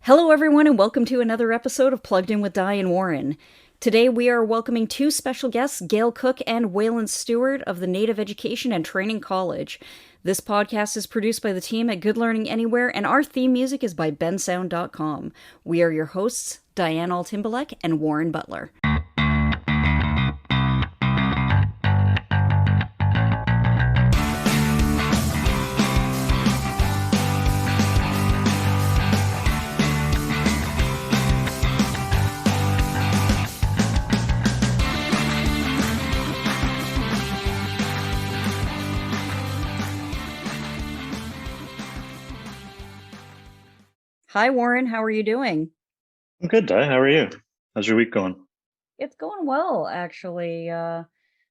Hello, everyone, and welcome to another episode of Plugged In with Di and Warren. Today, we are welcoming two special guests, Gail Cook and Waylon Stewart of the Native Education and Training College. This podcast is produced by the team at Good Learning Anywhere, and our theme music is by bensound.com. We are your hosts, Diane Altimbalek and Warren Butler. Hi, Warren. How are you doing? I'm good, Di. How are you? How's your week going? It's going well, actually. So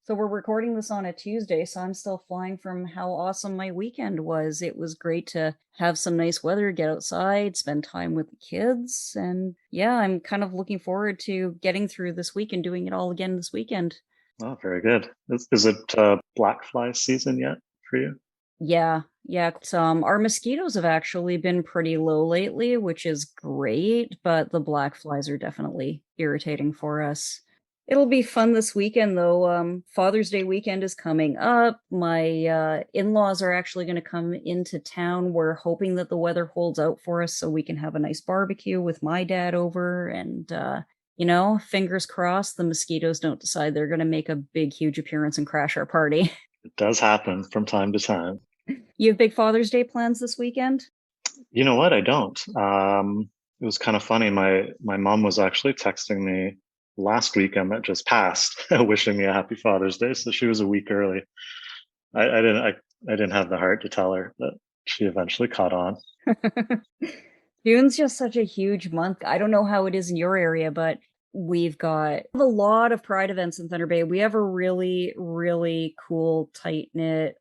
we're recording this on a Tuesday, so I'm still flying from how awesome my weekend was. It was great to have some nice weather, get outside, spend time with the kids, and yeah, I'm kind of looking forward to getting through this week and doing it all again this weekend. Oh, very good. Is it black fly season yet for you? Yeah. Our mosquitoes have actually been pretty low lately, which is great, but the black flies are definitely irritating for us. It'll be fun this weekend, though. Father's Day weekend is coming up. My in-laws are actually going to come into town. We're hoping that the weather holds out for us so we can have a nice barbecue with my dad over. And, fingers crossed the mosquitoes don't decide they're going to make a big, huge appearance and crash our party. It does happen from time to time. You have big Father's Day plans this weekend? You know what? I don't. It was kind of funny. My mom was actually texting me last weekend that just passed, wishing me a happy Father's Day. So she was a week early. I didn't have the heart to tell her, but she eventually caught on. June's just such a huge month. I don't know how it is in your area, but we've got a lot of Pride events in Thunder Bay. We have a really, really cool, tight-knit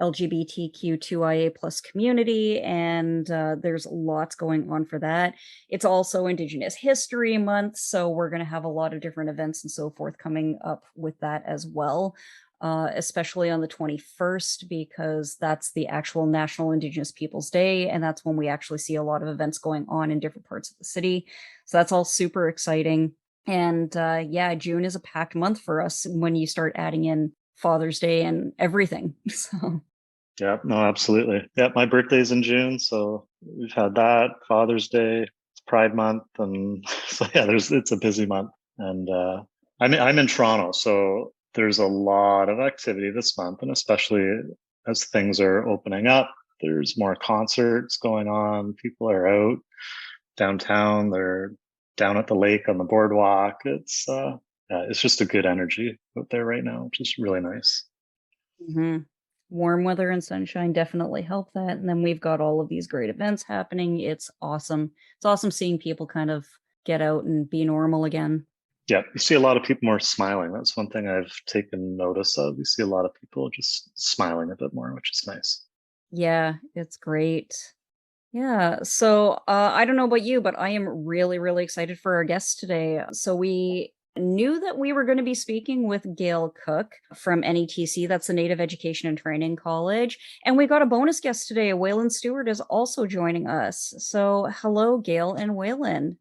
LGBTQ2IA plus community, and there's lots going on for that. It's also Indigenous History Month, so we're going to have a lot of different events and so forth coming up with that as well. Especially on the 21st, because that's the actual National Indigenous Peoples Day, and that's when we actually see a lot of events going on in different parts of the city. So that's all super exciting. And yeah, June is a packed month for us when you start adding in Father's Day and everything. So Yeah, no, absolutely. Yeah, my birthday's in June, so we've had that. Father's Day, it's Pride Month, and so yeah, it's a busy month. And I'm in Toronto, so there's a lot of activity this month, and especially as things are opening up, there's more concerts going on. People are out downtown. They're down at the lake on the boardwalk. It's just a good energy out there right now, which is really nice. mhm. Warm weather and sunshine definitely help that. And then we've got all of these great events happening. It's awesome. It's awesome seeing people kind of get out and be normal again. Yeah, you see a lot of people more smiling. That's one thing I've taken notice of. You see a lot of people just smiling a bit more, which is nice. Yeah, it's great. Yeah. So I don't know about you, but I am really, really excited for our guests today. So we knew that we were going to be speaking with Gail Cook from NETC, that's the Native Education and Training College. And we got a bonus guest today. Waylon Stewart is also joining us. So hello, Gail and Waylon.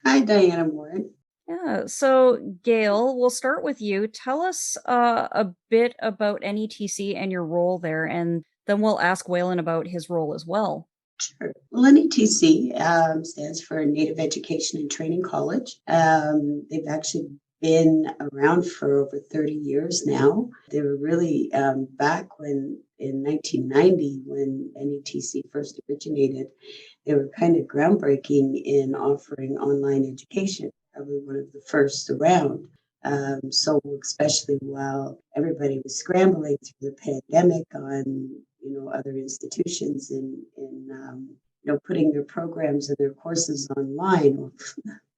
Hi, Diana Warren. Yeah. So Gail, we'll start with you. Tell us a bit about NETC and your role there, and then we'll ask Waylon about his role as well. Sure. Well, NETC stands for Native Education and Training College. They've actually been around for over 30 years now. They were really back when in 1990, when NETC first originated, they were kind of groundbreaking in offering online education, probably one of the first around. So especially while everybody was scrambling through the pandemic on other institutions in putting their programs and their courses online.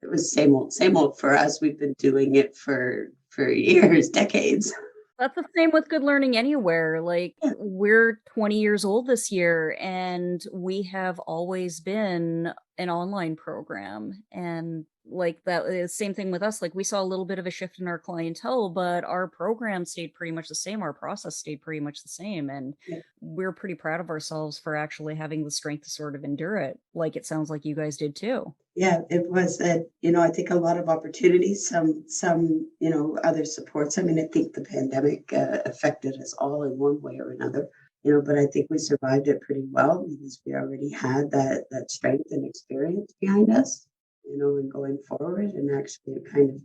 It was same old for us. We've been doing it for years, decades. That's the same with Good Learning Anywhere. Like, Yeah. we're 20 years old this year, and we have always been an online program. And Like that same thing with us. Like we saw a little bit of a shift in our clientele, but our program stayed pretty much the same. Our process stayed pretty much the same. And Yeah. we're pretty proud of ourselves for actually having the strength to sort of endure it. Like it sounds like you guys did too. Yeah, it was I think a lot of opportunities, some, other supports. I mean, I think the pandemic affected us all in one way or another, but I think we survived it pretty well because we already had that strength and experience behind us, and going forward. And actually it kind of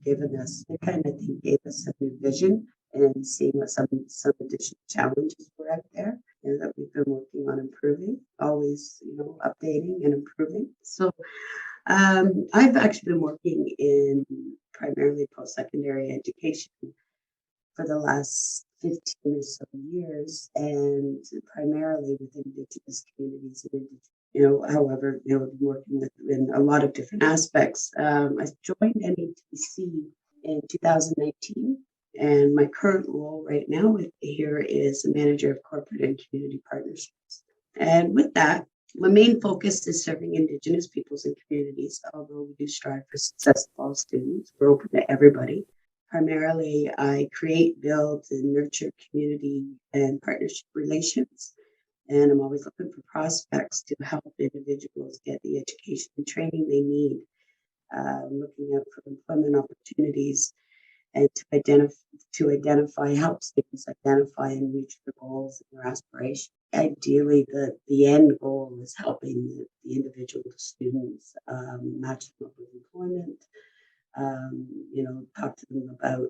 think gave us a new vision and seeing what some additional challenges were out there, that we've been working on improving, always, updating and improving. So I've actually been working in primarily post-secondary education for the last 15 or so years, and primarily with Indigenous communities and however, been working with in a lot of different aspects. I joined NETC in 2019, and my current role right now here is the manager of corporate and community partnerships. And with that, my main focus is serving Indigenous peoples and communities, although we do strive for success of all students. We're open to everybody. Primarily, I create, build, and nurture community and partnership relations. And I'm always looking for prospects to help individuals get the education and training they need, looking out for employment opportunities, and to help students identify and reach their goals and their aspirations. Ideally, the end goal is helping the individual students match them up with employment. Talk to them about,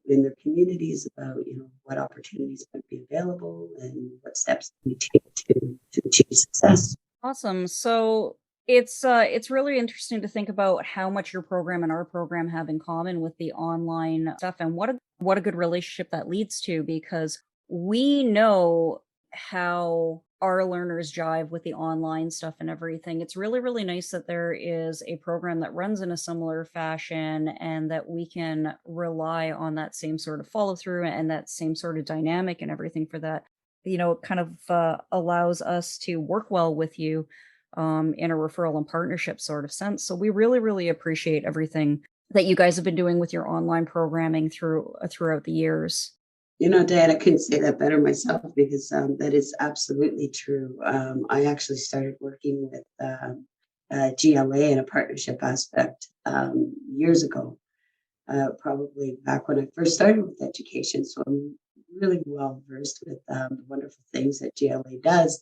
in their communities about, what opportunities might be available and what steps we take to achieve success. Awesome. So it's really interesting to think about how much your program and our program have in common with the online stuff, and what a good relationship that leads to, because we know how our learners jive with the online stuff and everything. It's really, really nice that there is a program that runs in a similar fashion and that we can rely on that same sort of follow through and that same sort of dynamic and everything for that. It kind of allows us to work well with you in a referral and partnership sort of sense. So we really, really appreciate everything that you guys have been doing with your online programming throughout the years. Dad, I couldn't say that better myself because that is absolutely true. I actually started working with GLA in a partnership aspect years ago, probably back when I first started with education. So I'm really well versed with the wonderful things that GLA does.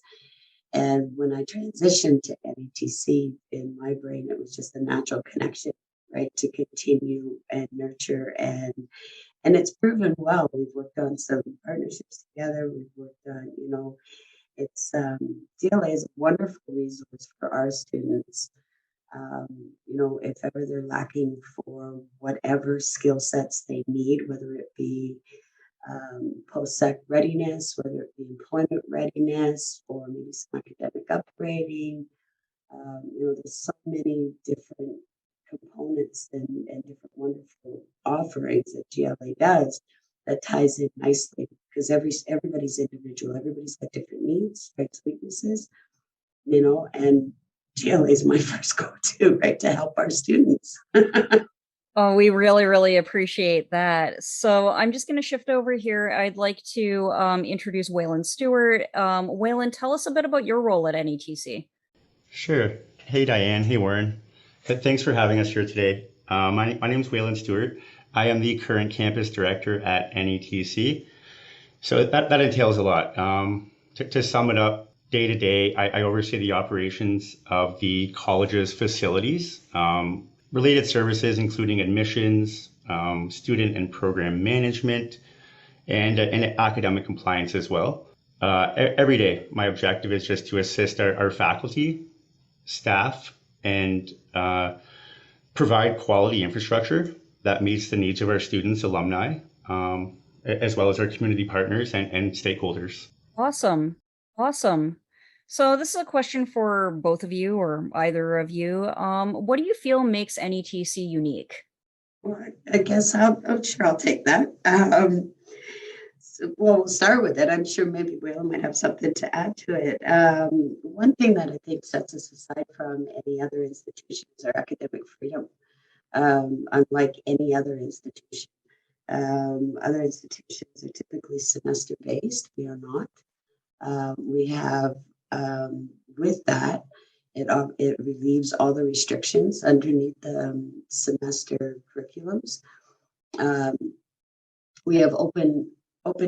And when I transitioned to NETC, in my brain, it was just a natural connection, right, to continue and nurture and it's proven well. We've worked on some partnerships together. We've worked on, it's DLA is a wonderful resource for our students. If ever they're lacking for whatever skill sets they need, whether it be post-sec readiness, whether it be employment readiness, or maybe some academic upgrading. There's so many different components and different wonderful offerings that GLA does that ties in nicely because everybody's individual, everybody's got different needs, strengths, weaknesses, and GLA is my first go-to, right, to help our students. Oh, we really, really appreciate that. So I'm just going to shift over here. I'd like to introduce Waylon Stewart. Waylon, tell us a bit about your role at NETC. Sure. Hey, Diane. Hey, Warren. Thanks for having us here today. My name is Waylon Stewart. I am the current campus director at NETC. So that entails a lot. To sum it up, day to day, I oversee the operations of the college's facilities, related services, including admissions, student and program management, and academic compliance as well. Every day, my objective is just to assist our faculty, staff, and provide quality infrastructure that meets the needs of our students, alumni, as well as our community partners and stakeholders. Awesome. Awesome. So this is a question for both of you or either of you. What do you feel makes NETC unique? Well, I guess I'm sure I'll take that. We'll start with it. I'm sure maybe Will might have something to add to it. One thing that I think sets us aside from any other institutions is our academic freedom. unlike any other institution. Other institutions are typically semester-based. We are not. We have, with that, it relieves all the restrictions underneath the semester curriculums. We have open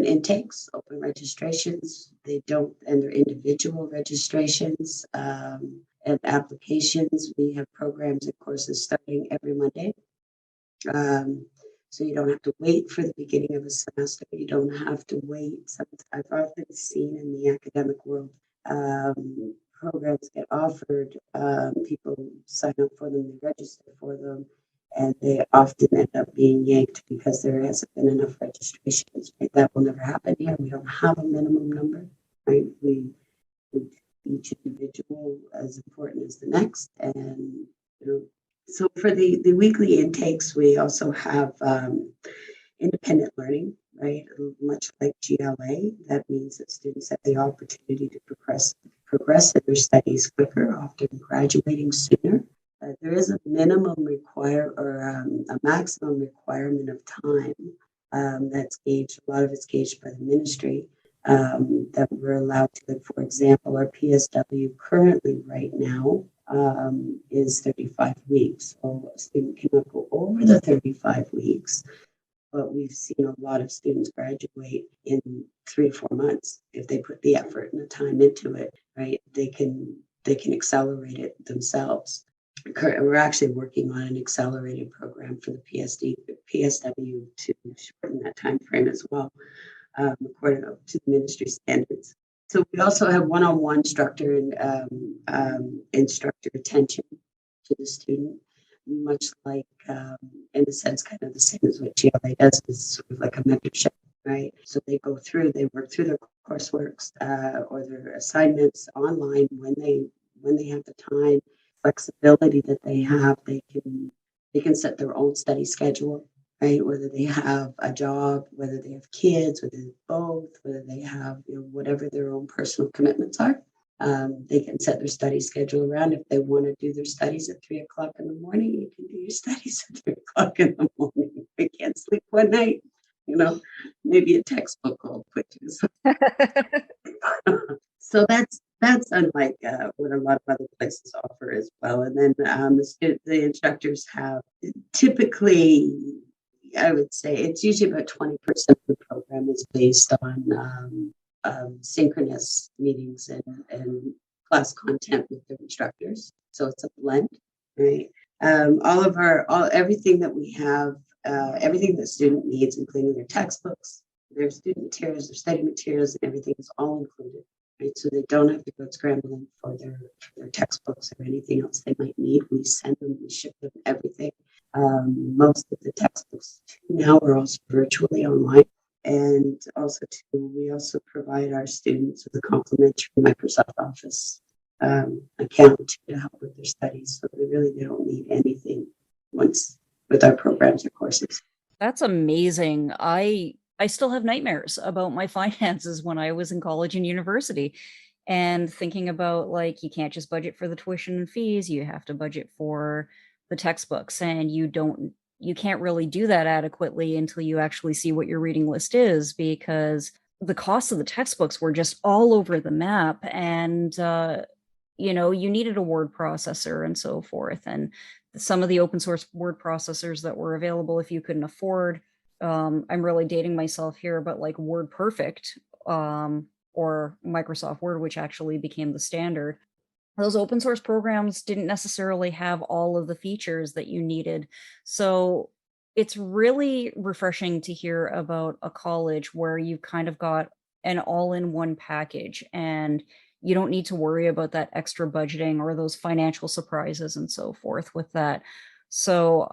intakes, open registrations. They don't, and they're individual registrations and applications. We have programs and courses starting every Monday. So you don't have to wait for the beginning of a semester. You don't have to wait. I've often seen in the academic world, programs get offered, people sign up for them, they register for them, and they often end up being yanked because there hasn't been enough registrations. Right? That will never happen here. We don't have a minimum number. Right? Each individual as important as the next, and so for the weekly intakes, we also have independent learning, right? Much like GLA, that means that students have the opportunity to progress in their studies quicker, often graduating sooner. There is a minimum a maximum requirement of time that's gauged. A lot of it's gauged by the ministry. That we're allowed to, for example, our PSW currently right now is 35 weeks. So a student cannot go over the 35 weeks, but we've seen a lot of students graduate in 3 to 4 months if they put the effort and the time into it. Right? They can accelerate it themselves. We're actually working on an accelerated program for the PSW to shorten that time frame as well, according to the ministry standards. So we also have one-on-one instructor and instructor attention to the student, much like, in a sense, kind of the same as what GLA does, is sort of like a mentorship, right? So they work through their courseworks or their assignments online when they have the time, flexibility that they have. They can set their own study schedule. Right, whether they have a job, whether they have kids, whether they both, whether they have whatever their own personal commitments are, they can set their study schedule around. If they want to do their studies at 3:00 in the morning, you can do your studies at 3:00 in the morning. If they can't sleep one night, maybe a textbook will put you. So that's unlike what a lot of other places offer as well. And then the instructors have typically, I would say it's usually about 20% of the program is based on synchronous meetings and class content with the instructors. So it's a blend, right? Everything that we have, everything that student needs, including their textbooks, their student materials, their study materials, and everything is all included. Right, so they don't have to go scrambling for their textbooks or anything else they might need. We send them, we ship them everything. Most of the textbooks now are also virtually online, and we also provide our students with a complimentary Microsoft Office account to help with their studies. So they don't need anything once with our programs or courses. That's amazing. I still have nightmares about my finances when I was in college and university, and thinking about, like, you can't just budget for the tuition and fees, you have to budget for the textbooks, and you can't really do that adequately until you actually see what your reading list is, because the cost of the textbooks were just all over the map, and you needed a word processor and so forth, and some of the open source word processors that were available, if you couldn't afford, I'm really dating myself here, but like WordPerfect, or Microsoft Word, which actually became the standard, those open source programs didn't necessarily have all of the features that you needed. So it's really refreshing to hear about a college where you've kind of got an all-in-one package, and you don't need to worry about that extra budgeting or those financial surprises and so forth with that. So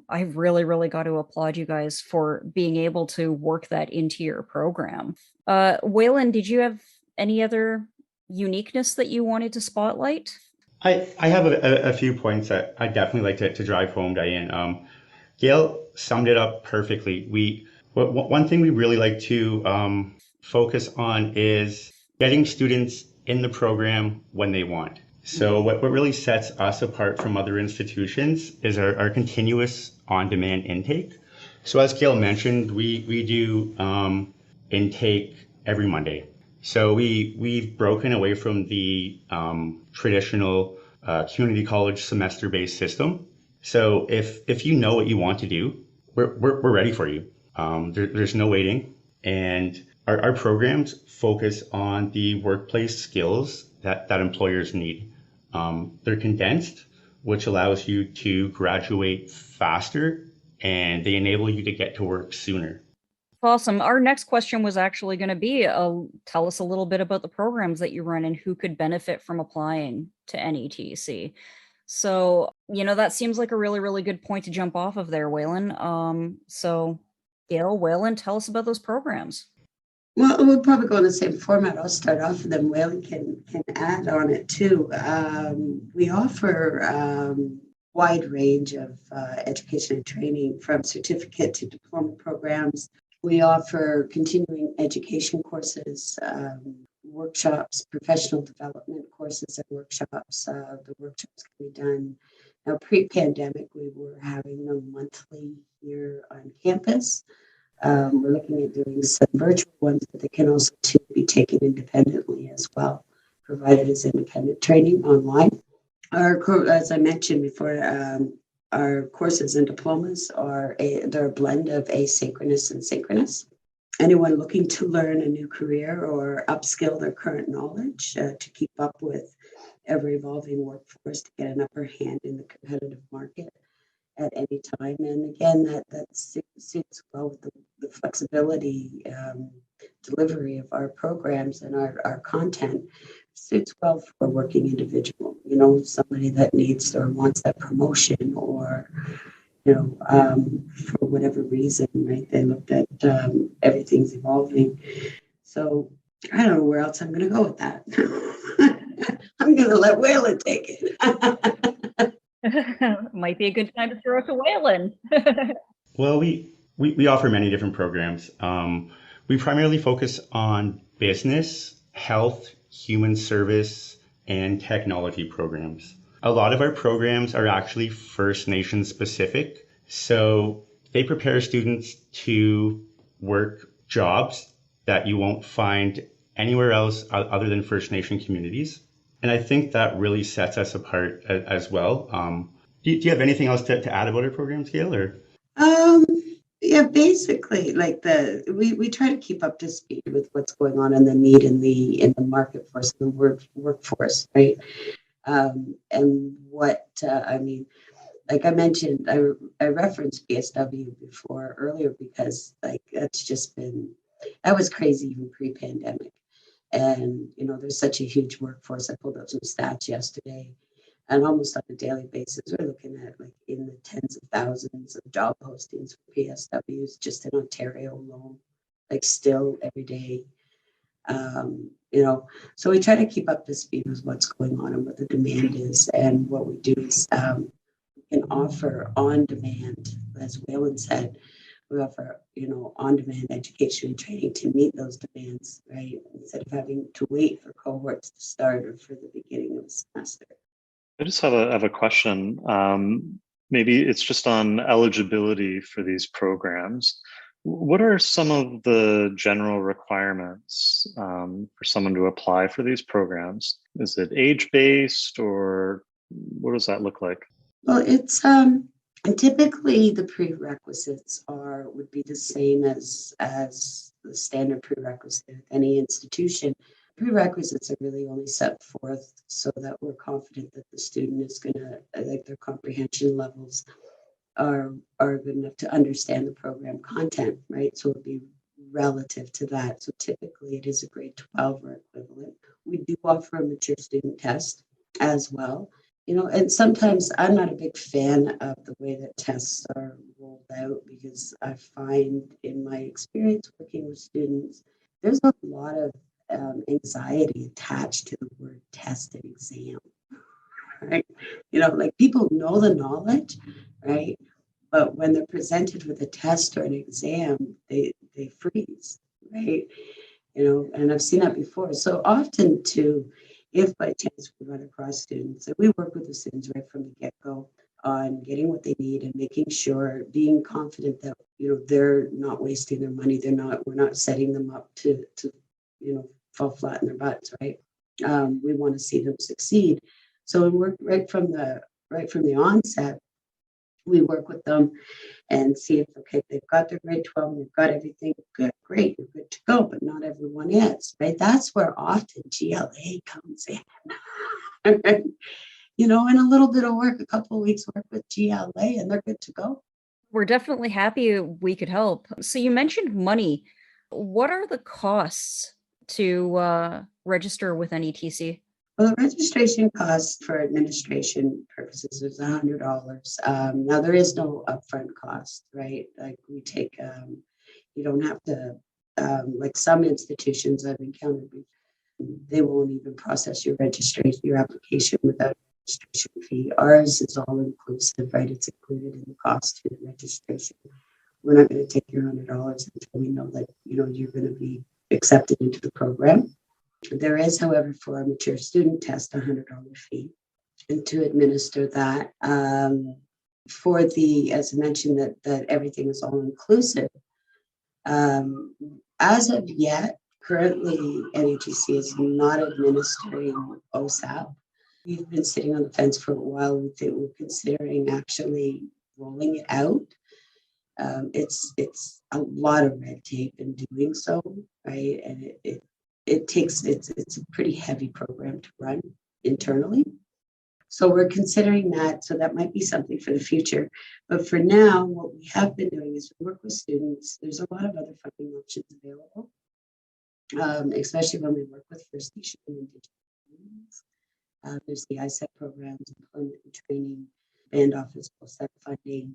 I really, really got to applaud you guys for being able to work that into your program. Waylon, did you have any other uniqueness that you wanted to spotlight? I have a few points that I definitely like to drive home, Diane. Gail summed it up perfectly. One thing we really like to focus on is getting students in the program when they want. So what really sets us apart from other institutions is our continuous on-demand intake. So as Gail mentioned, we do intake every Monday. So we've broken away from the traditional community college semester-based system. So if you know what you want to do, we're ready for you. There's no waiting, and our programs focus on the workplace skills that employers need. They're condensed, which allows you to graduate faster, and they enable you to get to work sooner. Awesome. Our next question was actually going to be tell us a little bit about the programs that you run and who could benefit from applying to NETC. So, that seems like a really, really good point to jump off of there, Waylon. So, Gail, Waylon, tell us about those programs. Well, we'll probably go in the same format. I'll start off, and then Whaley can add on it too. We offer wide range of education and training, from certificate to diploma programs. We offer continuing education courses, workshops, professional development courses and workshops. The workshops can be done. Now, pre-pandemic, we were having them monthly here on campus. We're looking at doing some virtual ones, but they can also be taken independently as well, provided as independent training online. As I mentioned before, our courses and diplomas they're a blend of asynchronous and synchronous. Anyone looking to learn a new career or upskill their current knowledge to keep up with ever-evolving workforce, to get an upper hand in the competitive market at any time. And again, that suits well with the flexibility delivery of our programs, and our content suits well for a working individual, somebody that needs or wants that promotion, or for whatever reason, right? They looked at everything's evolving. So I don't know where else I'm going to go with that. I'm going to let Waylon take it. Might be a good time to throw it to Waylon. Well, we offer many different programs. We primarily focus on business, health, human service, and technology programs. A lot of our programs are actually First Nation specific, so they prepare students to work jobs that you won't find anywhere else other than First Nation communities. And I think that really sets us apart as well. Do you have anything else to add about our programs, Gail? Or? Yeah, basically, like we try to keep up to speed with what's going on in the need in the market force, in the workforce, right? And what I mean, like I mentioned, I referenced PSW earlier, because like that was crazy even pre-pandemic. And there's such a huge workforce. I pulled up some stats yesterday, and almost on a daily basis, we're looking at like in the tens of thousands of job postings for PSWs just in Ontario alone, like still every day. So we try to keep up to speed with what's going on and what the demand is. And what we do is we can offer on demand, as Waylon said, we offer, on-demand education and training to meet those demands, right? Instead of having to wait for cohorts to start or for the beginning of the semester. I just have a question. Maybe it's just on eligibility for these programs. What are some of the general requirements for someone to apply for these programs? Is it age-based, or what does that look like? Well, it's typically the prerequisites would be the same as the standard prerequisite of any institution. Prerequisites are really only set forth so that we're confident that the student is going to, like, their comprehension levels are good enough to understand the program content, right? So it would be relative to that. So typically it is a grade 12 or equivalent. We do offer a mature student test as well. And sometimes I'm not a big fan of the way that tests are rolled out, because I find in my experience working with students, there's a lot of anxiety attached to the word test and exam, right? Like people know the knowledge, right? But when they're presented with a test or an exam, they freeze, right? And I've seen that before. So often too, if by chance we run across students, and we work with the students right from the get-go on getting what they need and making sure, being confident that, they're not wasting their money. We're not setting them up to fall flat in their butts, right? We want to see them succeed. So we work right from the onset. We work with them and see if, okay, they've got their grade 12, they've got everything good, great, you're good to go, but not everyone is, right? That's where often GLA comes in. And a little bit of work, a couple of weeks work with GLA, and they're good to go. We're definitely happy we could help. So you mentioned money. What are the costs to register with NETC? Well, the registration cost for administration purposes is $100. Now, there is no upfront cost, right? Like we take, you don't have to, like some institutions I've encountered, they won't even process your registration, your application without a registration fee. Ours is all inclusive, right? It's included in the cost to the registration. We're not going to take your $100 until we know that, you're going to be accepted into the program. There is, however, for a mature student test, $100 fee, and to administer that. For the, as I mentioned, that everything is all inclusive. As of yet, currently, NETC is not administering OSAP. We've been sitting on the fence for a while. We're considering actually rolling it out. It's a lot of red tape in doing so, right? And it's a pretty heavy program to run internally. So we're considering that. So that might be something for the future. But for now, what we have been doing is we work with students. There's a lot of other funding options available, especially when we work with First Nation and Indigenous communities. There's the ISET programs, employment and training, band office post-sec funding,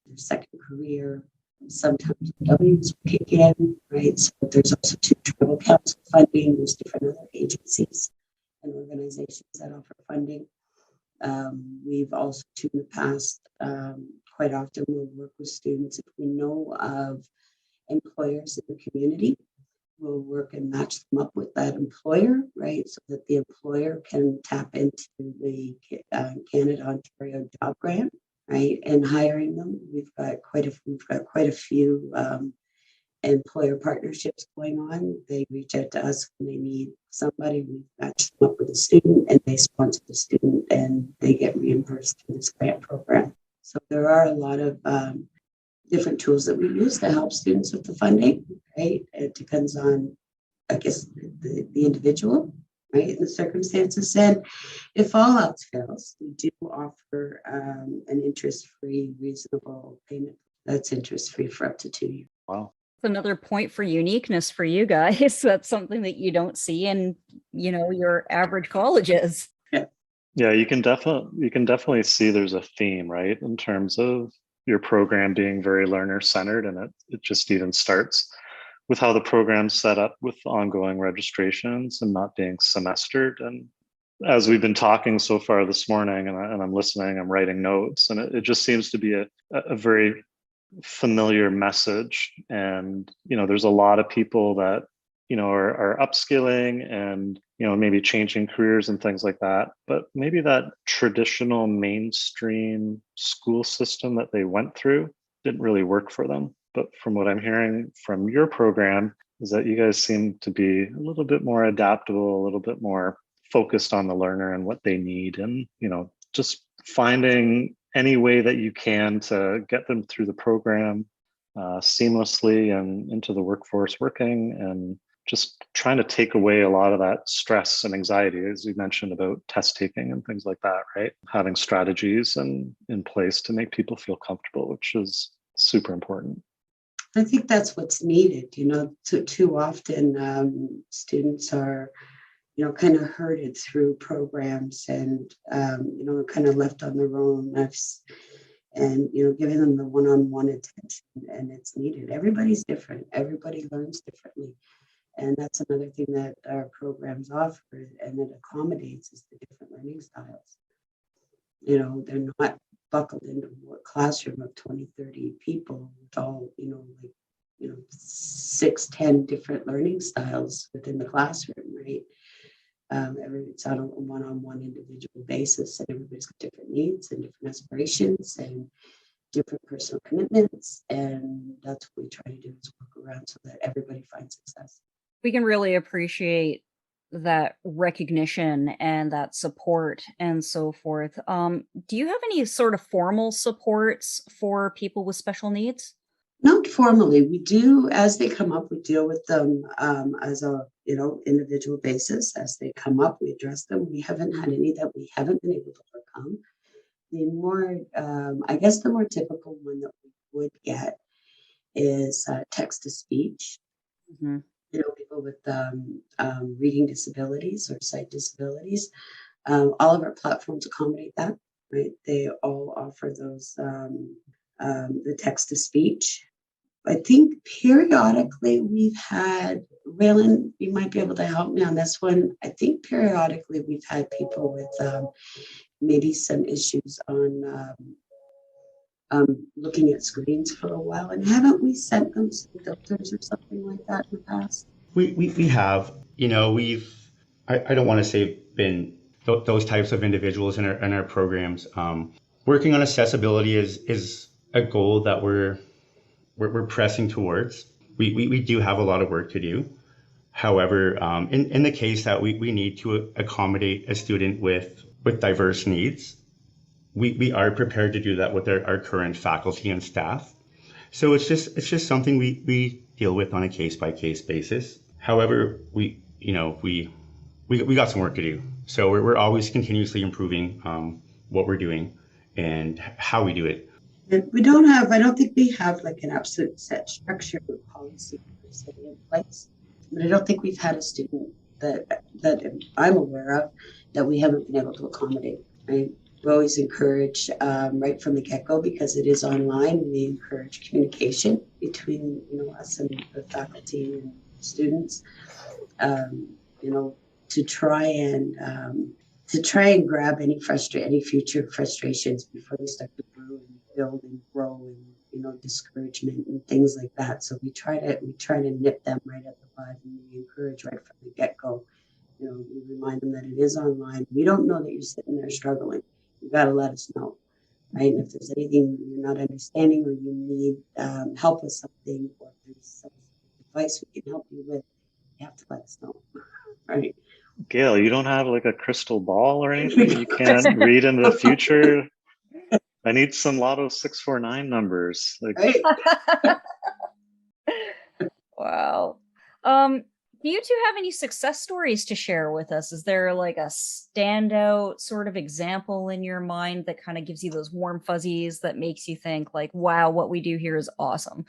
there's second career. Sometimes W's kick in, right? So there's also tribal council funding. There's different other agencies and organizations that offer funding. We've also, in the past, quite often we'll work with students if we know of employers in the community. We'll work and match them up with that employer, right? So that the employer can tap into the Canada Ontario Job Grant, right? And hiring them. We've got quite a few employer partnerships going on. They reach out to us when they need somebody. We match them up with a student, and they sponsor the student, and they get reimbursed through this grant program. So there are a lot of different tools that we use to help students with the funding, right? It depends on, I guess, the individual, right, and the circumstances. And if all else fails, we do offer an interest-free, reasonable payment that's interest-free for up to 2 years. Wow. Another point for uniqueness for you guys. That's something that you don't see in, your average colleges. Yeah, you can definitely see there's a theme, right, in terms of your program being very learner centered, and it just even starts with how the program's set up with ongoing registrations and not being semestered. And as we've been talking so far this morning, and I'm listening, I'm writing notes, and it just seems to be a very familiar message. And there's a lot of people that are upskilling and maybe changing careers and things like that, but maybe that traditional mainstream school system that they went through didn't really work for them. But from what I'm hearing from your program is that you guys seem to be a little bit more adaptable, a little bit more focused on the learner and what they need, and just finding any way that you can to get them through the program seamlessly and into the workforce working, and just trying to take away a lot of that stress and anxiety, as you mentioned about test taking and things like that, right? Having strategies in place to make people feel comfortable, which is super important. I think that's what's needed. Too often students are, kind of herded through programs and, kind of left on their own. And giving them the one-on-one attention, and it's needed. Everybody's different. Everybody learns differently. And that's another thing that our programs offer and it accommodates is the different learning styles. They're not buckled into a classroom of 20, 30 people with all, 6, 10 different learning styles within the classroom, right? It's on a one-on-one individual basis, and everybody's got different needs and different aspirations and different personal commitments. And that's what we try to do, is work around so that everybody finds success. We can really appreciate that recognition and that support and so forth. Do you have any sort of formal supports for people with special needs? Not formally. We do, as they come up, we deal with them as a individual basis. As they come up, we address them. We haven't had any that we haven't been able to overcome. The more, I guess, the more typical one that we would get is text to speech. Hmm. People with reading disabilities or sight disabilities. All of our platforms accommodate that, right? They all offer those the text to speech. I think periodically we've had, Waylon, you might be able to help me on this one. I think periodically we've had people with maybe some issues on looking at screens for a while. And haven't we sent them some filters or something like that in the past? We have, I don't want to say been those types of individuals in our programs. Working on accessibility is a goal that we're pressing towards. We do have a lot of work to do. However, in the case that we need to accommodate a student with diverse needs, we are prepared to do that with our current faculty and staff. So it's just something we deal with on a case by case basis. However, we got some work to do. So we're always continuously improving what we're doing and how we do it. We don't have, I don't think we have like an absolute set structure or policy per se in place. But I don't think we've had a student that I'm aware of that we haven't been able to accommodate, right? We always encourage right from the get-go, because it is online, we encourage communication between us and the faculty and students, to try and grab any future frustrations before they start to brew and build and grow, and discouragement and things like that. So we try to nip them right at the bud, and we encourage right from the get-go. We remind them that it is online. We don't know that you're sitting there struggling. You got to let us know, right? And if there's anything you're not understanding, or you need help with something, or if there's some advice we can help you with, you have to let us know, right? Gail, you don't have like a crystal ball or anything? You can't read into the future? I need some Lotto 649 numbers. Right. Wow. Do you two have any success stories to share with us? Is there like a standout sort of example in your mind that kind of gives you those warm fuzzies that makes you think like, wow, what we do here is awesome?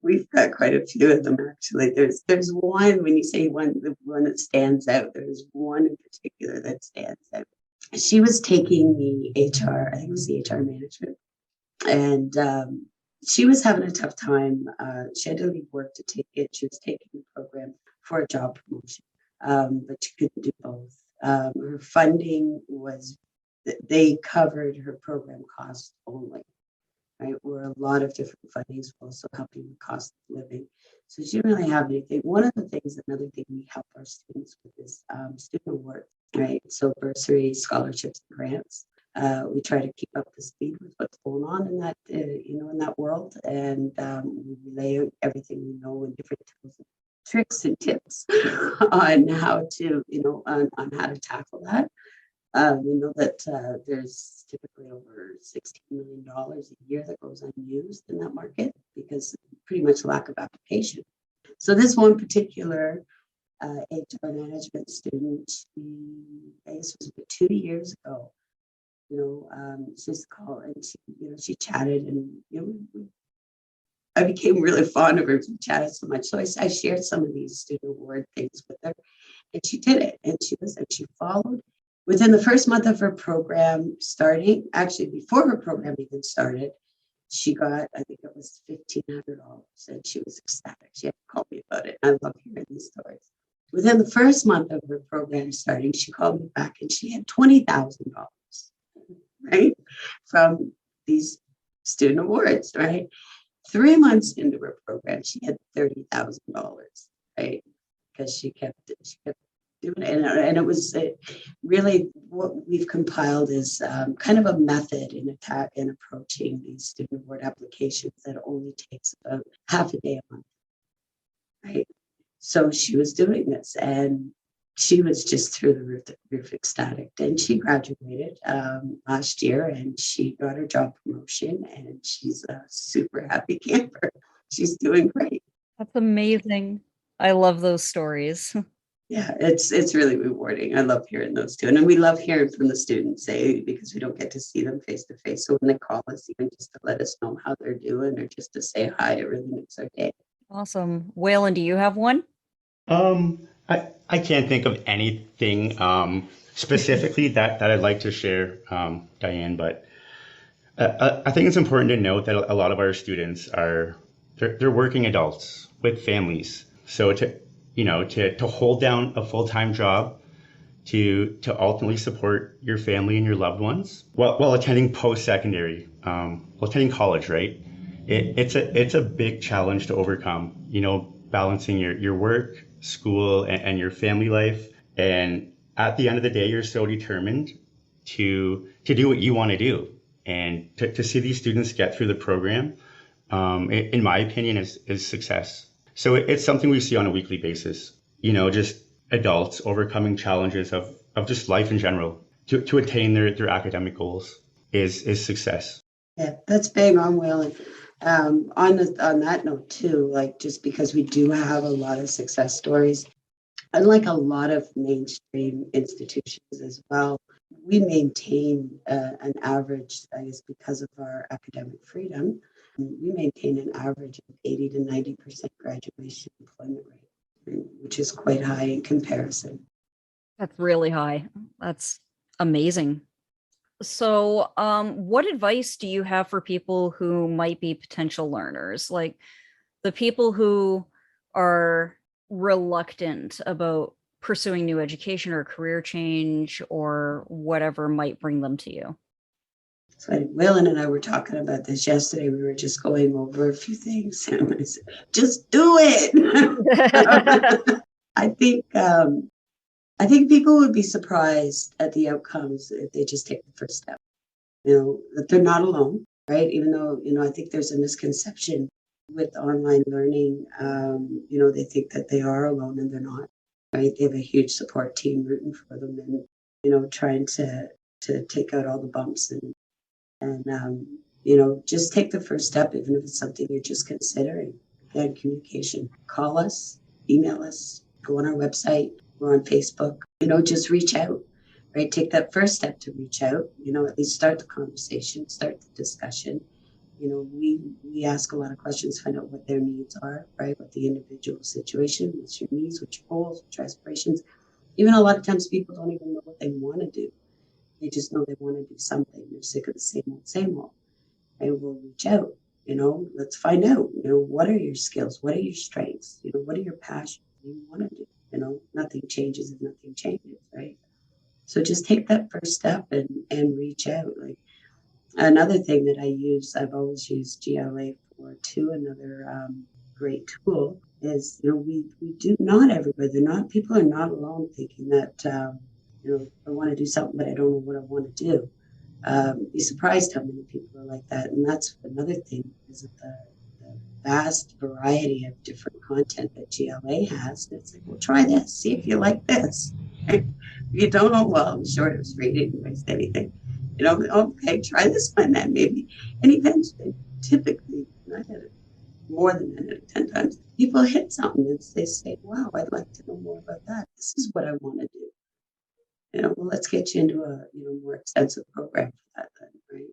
We've got quite a few of them, actually. There's one, when you say the one that stands out, there's one in particular that stands out. She was taking the HR, I think it was the HR management, and she was having a tough time. She had to leave work to take it. She was taking the program for a job promotion, but she couldn't do both. Her funding was, they covered her program costs only, right? Where a lot of different fundings were also helping with cost of living. So she didn't really have anything. Another thing we help our students with is student awards, right? So bursaries, scholarships, and grants. We try to keep up to speed with what's going on in that, in that world, and we relay everything we know in different tools, tricks, and tips on how to, on how to tackle that. We know that there's typically over $16 million a year that goes unused in that market because pretty much lack of application. So this one particular HR management student, I guess it was about 2 years ago, she's called, and she chatted, and I became really fond of her. We chatted so much, so I shared some of these student award things with her, and she did it, and she followed. Within the first month of her program starting, actually before her program even started, she got, I think it was $1,500, and she was ecstatic. She had to call me about it. I love hearing these stories. Within the first month of her program starting, she called me back, and she had $20,000, right, from these student awards, right? 3 months into her program, she had $30,000, right? Because she kept doing it. And it was really what we've compiled is kind of a method in approaching these student award applications that only takes about half a day a month, right? So she was doing this, and she was just through the roof ecstatic. And she graduated last year, and she got her job promotion, and she's a super happy camper. She's doing great. That's amazing. I love those stories. Yeah, it's really rewarding. I love hearing those too. And we love hearing from the students, because we don't get to see them face to face. So when they call us, even just to let us know how they're doing or just to say hi, it really makes our day. Awesome. Waylon, do you have one? I can't think of anything specifically that I'd like to share, Diane, but I think it's important to note that a lot of our students they're working adults with families. So to hold down a full-time job, to ultimately support your family and your loved ones while attending post-secondary, while attending college, right? It's a big challenge to overcome, balancing your work, school, and your family life. And at the end of the day, you're so determined to do what you want to do. And to see these students get through the program, in my opinion, is success. So it's something we see on a weekly basis, just adults overcoming challenges of just life in general to attain their academic goals is success. Yeah, that's bang on, Will. And on that note too, like, just because we do have a lot of success stories, unlike a lot of mainstream institutions as well, we maintain an average, I guess, because of our academic freedom, we maintain an average of 80 to 90% graduation employment rate, which is quite high in comparison. That's really high. That's amazing. So, what advice do you have for people who might be potential learners, like the people who are reluctant about pursuing new education or career change or whatever might bring them to you? So Waylon and I were talking about this yesterday. We were just going over a few things, and I said, "Just do it." I think people would be surprised at the outcomes if they just take the first step. That they're not alone, right? Even though I think there's a misconception with online learning. They think that they are alone, and they're not. Right? They have a huge support team rooting for them, and trying to take out all the bumps and just take the first step, even if it's something you're just considering. Again, communication. Call us, email us, go on our website, we're on Facebook. Just reach out, right? Take that first step to reach out. At least start the conversation, start the discussion. We ask a lot of questions, find out what their needs are, right? What the individual situation, what's your needs, what's your goals, what's your aspirations. Even a lot of times people don't even know what they want to do. They just know they want to do something. They're sick of the same old. And we'll reach out, let's find out, what are your skills? What are your strengths? What are your passions? What do you want to do? Nothing changes if nothing changes, right? So just take that first step and reach out. Like, another thing that I've always used GLA for too, another great tool is, we do not everybody, people are not alone thinking that, I want to do something, but I don't know what I want to do. Be surprised how many people are like that. And that's another thing, is that the vast variety of different content that GLA has. And it's like, well, try this, see if you like this. If you don't know, well, I'm sure it was free, didn't waste anything. Okay, try this one then, maybe. And eventually, typically, I had it more than 9 out of 10 times, people hit something and they say, wow, I'd like to know more about that. This is what I want to do. Well, let's get you into a more extensive program for that then, right?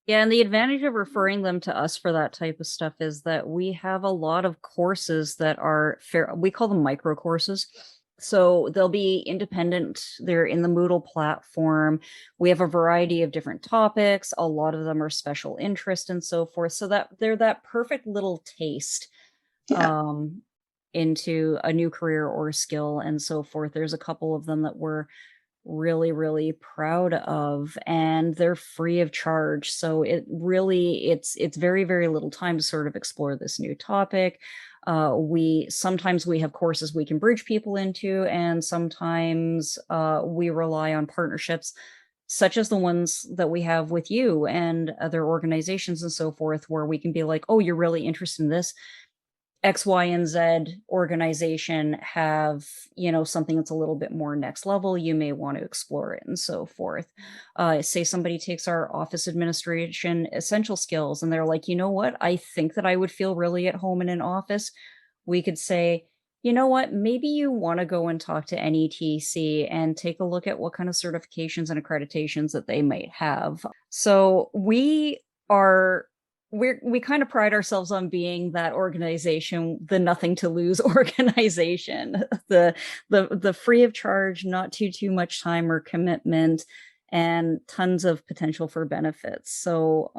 Yeah, and the advantage of referring them to us for that type of stuff is that we have a lot of courses that are fair. We call them micro courses. So they'll be independent. They're in the Moodle platform. We have a variety of different topics. A lot of them are special interest and so forth. So that they're that perfect little taste into a new career or skill and so forth. There's a couple of them that we're really, really proud of, and they're free of charge. So it's very, very little time to sort of explore this new topic. Sometimes we have courses we can bridge people into, and sometimes we rely on partnerships such as the ones that we have with you and other organizations and so forth, where we can be like, oh, you're really interested in this. X, Y, and Z organization have, something that's a little bit more next level. You may want to explore it and so forth. Say somebody takes our office administration essential skills and they're like, you know what? I think that I would feel really at home in an office. We could say, you know what? Maybe you want to go and talk to NETC and take a look at what kind of certifications and accreditations that they might have. So we kind of pride ourselves on being that organization, the nothing to lose organization, the free of charge, not too much time or commitment, and tons of potential for benefits. So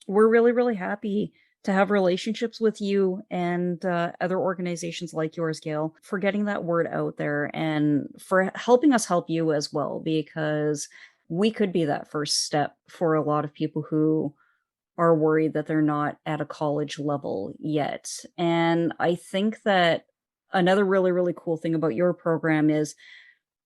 we're really, really happy to have relationships with you and other organizations like yours, Gail, for getting that word out there and for helping us help you as well, because we could be that first step for a lot of people who are worried that they're not at a college level yet. And I think that another really, really cool thing about your program is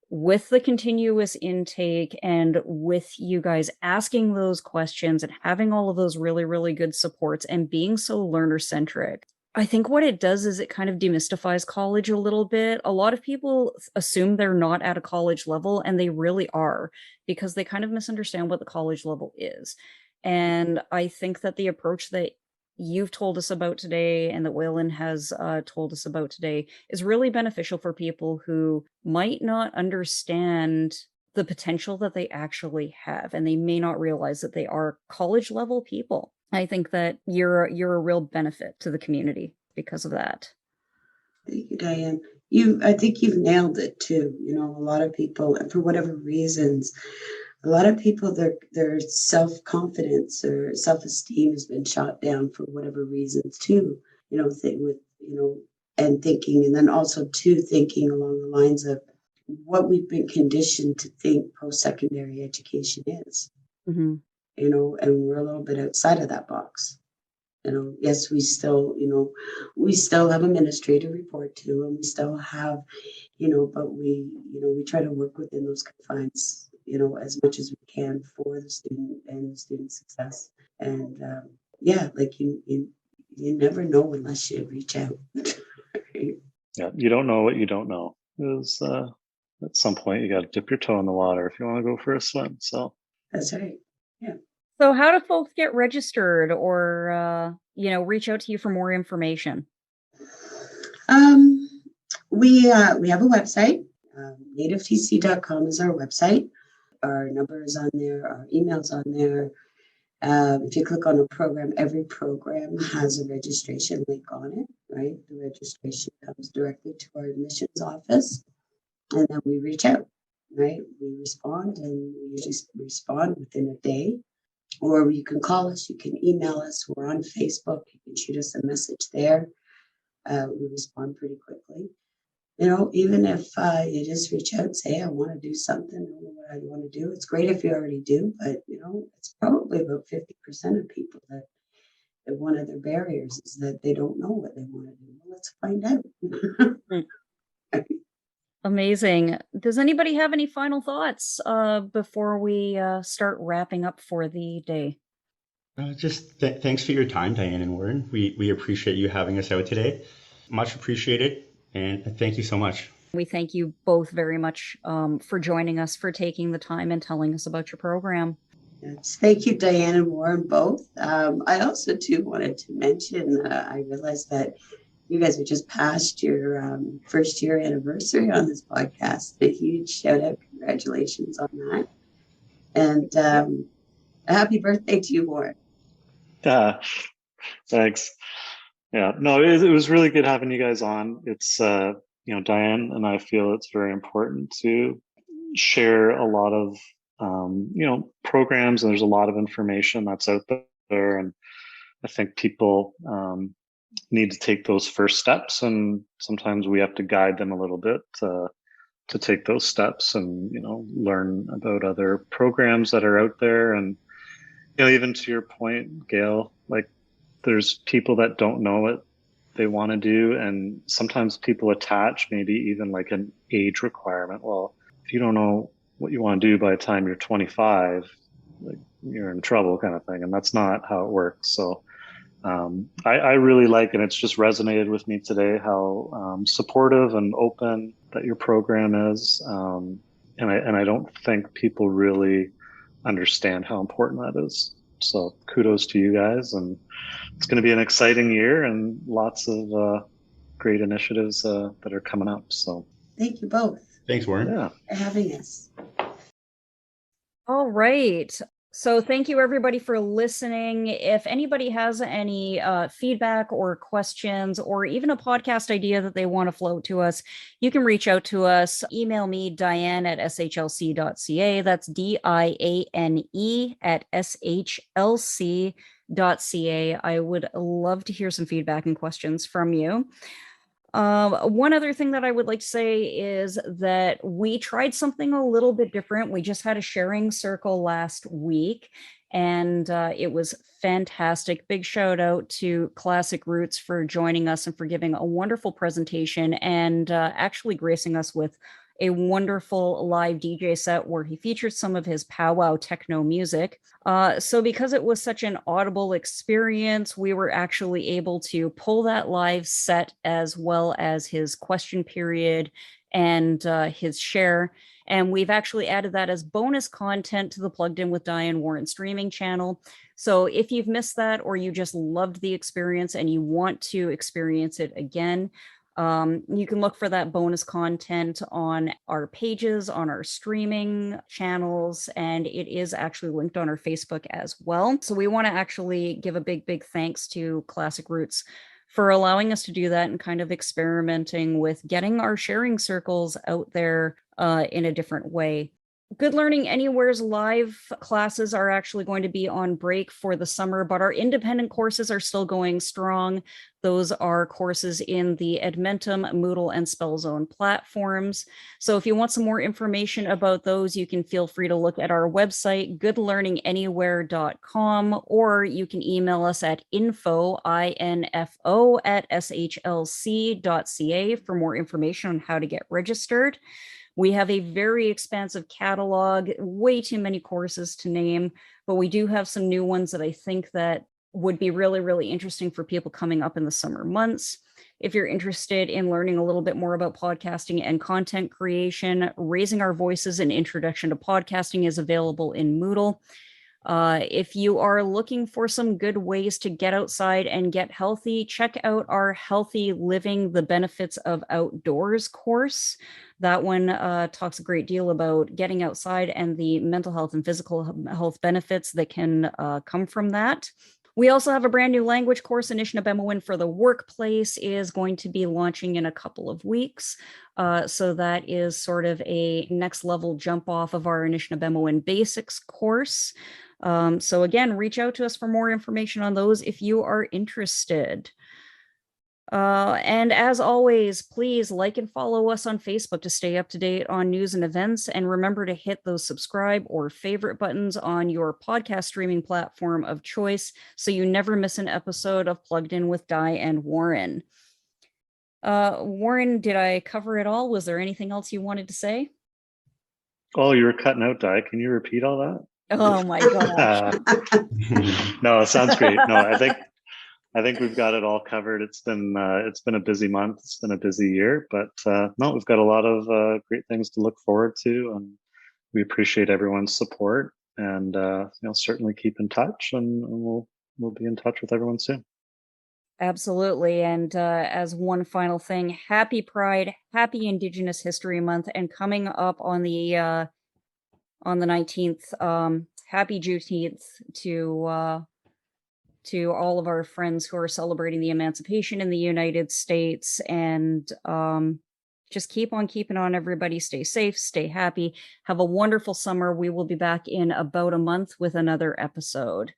with the continuous intake and with you guys asking those questions and having all of those really, really good supports and being so learner centric. I think what it does is it kind of demystifies college a little bit. A lot of people assume they're not at a college level, and they really are, because they kind of misunderstand what the college level is. And I think that the approach that you've told us about today and that Waylon has told us about today is really beneficial for people who might not understand the potential that they actually have, and they may not realize that they are college level people. I think that you're a real benefit to the community because of that. Thank you, Diane. I think you've nailed it too. A lot of people, for whatever reasons, a lot of people, their self-confidence or self-esteem has been shot down for whatever reasons too. And thinking, and then also too thinking along the lines of what we've been conditioned to think post-secondary education is. Mm-hmm. And we're a little bit outside of that box. Yes, we still have administrative report to, and we still have, but we try to work within those confines, as much as we can for the student and the student success. And like you never know unless you reach out. Right? Yeah, you don't know what you don't know. Is at some point you got to dip your toe in the water if you want to go for a swim. So that's right. Yeah. So how do folks get registered or reach out to you for more information? We have a website. nativetc.com is our website. Our number is on there. Our email's on there. If you click on a program, every program has a registration link on it, right? The registration comes directly to our admissions office, and then we reach out, right? We respond, and we usually respond within a day. Or you can call us, you can email us. We're on Facebook. You can shoot us a message there. We respond pretty quickly. Even if you just reach out and say, I want to do something, I don't know what I want to do. It's great if you already do, but, it's probably about 50% of people that one of their barriers is that they don't know what they want to do. Well, let's find out. Amazing. Does anybody have any final thoughts before we start wrapping up for the day? Just thanks for your time, Diane and Warren. We appreciate you having us out today. Much appreciated, and thank you so much. We thank you both very much for joining us, for taking the time and telling us about your program. Yes, thank you, Diane and Warren, both. I also, too, wanted to mention, I realized that you guys have just passed your first year anniversary on this podcast. A huge shout out. Congratulations on that. And a happy birthday to you, Warren. Thanks. Yeah, no, it was really good having you guys on. It's, Diane and I feel it's very important to share a lot of, programs, and there's a lot of information that's out there. And I think people need to take those first steps, and sometimes we have to guide them a little bit to take those steps and, learn about other programs that are out there. And, even to your point, Gail, like there's people that don't know it they want to do. And sometimes people attach maybe even like an age requirement. Well, if you don't know what you want to do by the time you're 25, like you're in trouble kind of thing. And that's not how it works. So I really like, and it's just resonated with me today, how supportive and open that your program is. And I don't think people really understand how important that is. So kudos to you guys. And it's going to be an exciting year and lots of great initiatives that are coming up. So Thank you both Thanks, Warren. yeah. for having us. All right. So thank you everybody for listening. If anybody has any feedback or questions or even a podcast idea that they want to float to us, you can reach out to us. Email me, diane@shlc.ca. That's DIANE@shlc.ca. I would love to hear some feedback and questions from you. One other thing that I would like to say is that we tried something a little bit different. We just had a sharing circle last week, and it was fantastic. Big shout out to Classic Roots for joining us and for giving a wonderful presentation and actually gracing us with a wonderful live DJ set where he featured some of his powwow techno music. So because it was such an audible experience, we were actually able to pull that live set as well as his question period and his share. And we've actually added that as bonus content to the Plugged In with Diane Warren streaming channel. So if you've missed that or you just loved the experience and you want to experience it again, you can look for that bonus content on our pages, on our streaming channels, and it is actually linked on our Facebook as well. So we want to actually give a big thanks to Classic Roots for allowing us to do that and kind of experimenting with getting our sharing circles out there in a different way. Good Learning Anywhere's live classes are actually going to be on break for the summer, but our independent courses are still going strong. Those are courses in the Edmentum, Moodle, and Spellzone platforms. So if you want some more information about those, you can feel free to look at our website, goodlearninganywhere.com, or you can email us at info@shlc.ca for more information on how to get registered. We have a very expansive catalog, way too many courses to name, but we do have some new ones that I think that would be really interesting for people coming up in the summer months. If you're interested in learning a little bit more about podcasting and content creation, Raising Our Voices, an Introduction to Podcasting is available in Moodle. If you are looking for some good ways to get outside and get healthy, check out our Healthy Living, the Benefits of Outdoors course. That one talks a great deal about getting outside and the mental health and physical health benefits that can come from that. We also have a brand new language course. Anishinaabe for the Workplace is going to be launching in a couple of weeks. So that is sort of a next level jump off of our Anishinaabe Basics course. So again, reach out to us for more information on those if you are interested. And as always, please like and follow us on Facebook to stay up to date on news and events. And remember to hit those subscribe or favorite buttons on your podcast streaming platform of choice so you never miss an episode of Plugged In with Di and Warren. Warren, did I cover it all? Was there anything else you wanted to say? Oh, you were cutting out, Di. Can you repeat all that? Oh my gosh. No, it sounds great. No, I think we've got it all covered. It's been a busy month. It's been a busy year, but no, we've got a lot of great things to look forward to, and we appreciate everyone's support. And certainly keep in touch, and we'll be in touch with everyone soon. Absolutely. And as one final thing, happy Pride, happy Indigenous History Month, and coming up on the 19th, happy Juneteenth to all of our friends who are celebrating the emancipation in the United States. And just keep on keeping on, everybody. Stay safe, stay happy, have a wonderful summer. We will be back in about a month with another episode.